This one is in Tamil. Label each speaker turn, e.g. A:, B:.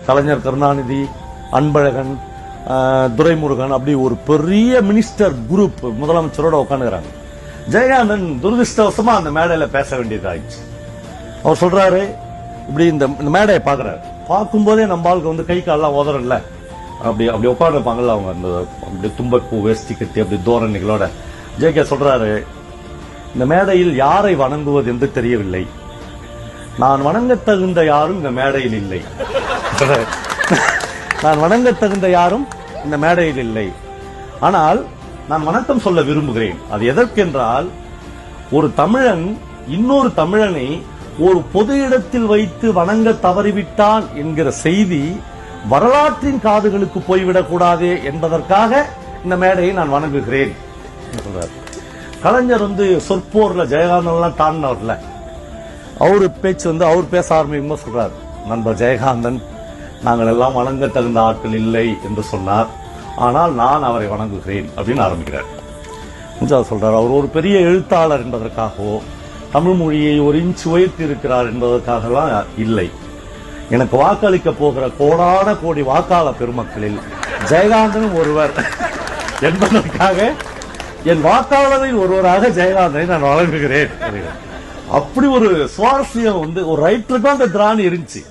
A: கலைஞர் கருணாநிதி, அன்பழகன், துரைமுருகன், அப்படி ஒரு பெரிய மினிஸ்டர் குரூப் முதலமைச்சரோட உட்காந்துக்கிறாங்க. ஜெயகாந்தன் துரதிருஷ்டவசமா அந்த மேடையில பேச வேண்டியதாயிடுச்சு. அவர் சொல்றாரு, இப்படி இந்த மேடையை பாக்குறாரு, பார்க்கும்போதே நம்ம ஆளுக்கு வந்து கை காலெல்லாம் உதறல, அப்படி அப்படி உட்காந்துருப்பாங்கல்ல அவங்க, அந்த அப்படி தும்பப்பூ வேஷ்டி கட்டி அப்படி தோரணிகளோட. ஜெயகே சொல்றாரு, இந்த மேடையில் யாரை வணங்குவது என்று தெரியவில்லை, நான் வணங்க தகுந்த யாரும் இந்த மேடையில் இல்லை, நான் வணங்க தகுந்த யாரும் இந்த மேடையில் இல்லை, ஆனால் நான் வணக்கம் சொல்ல விரும்புகிறேன். அது எதற்கென்றால், ஒரு தமிழன் இன்னொரு தமிழனை ஒரு பொது இடத்தில் வைத்து வணங்க தவறிவிட்டான் என்கிற செய்தி வரலாற்றின் காதுகளுக்கு போய்விடக் கூடாதே என்பதற்காக இந்த மேடையை நான் வணங்குகிறேன் சொல்றார். கலைஞர் வந்து சொற்போர்ல ஜெயகாந்தன் தாண்டினவர்ல, அவரு பேச்சு வந்து அவர் பேச ஆரம்பிக்கும் சொல்றார், நண்பர் ஜெயகாந்தன் நாங்கள் எல்லாம் வணங்க தகுந்த ஆட்கள் இல்லை என்று சொன்னார், ஆனால் நான் அவரை வணங்குகிறேன் அப்படின்னு ஆரம்பிக்கிறார். சொல்றார், அவர் ஒரு பெரிய எழுத்தாளர் என்பதற்காகவோ தமிழ் மொழியை ஒரு இன்ச் உயர்த்தி இருக்கிறார் என்பதற்காகலாம் இல்லை, எனக்கு வாக்களிக்க போகிற கோடான கோடி வாக்காளர் பெருமக்களில் ஜெயகாந்தனும் ஒருவர் என்பதற்காக என் வாக்காளரில் ஒருவராக ஜெயகாந்தனை நான் வழங்குகிறேன். அப்படி ஒரு சுவாரஸ்யம் வந்து ஒரு ரைட்டருக்கும் அந்த திராணி இருந்துச்சு.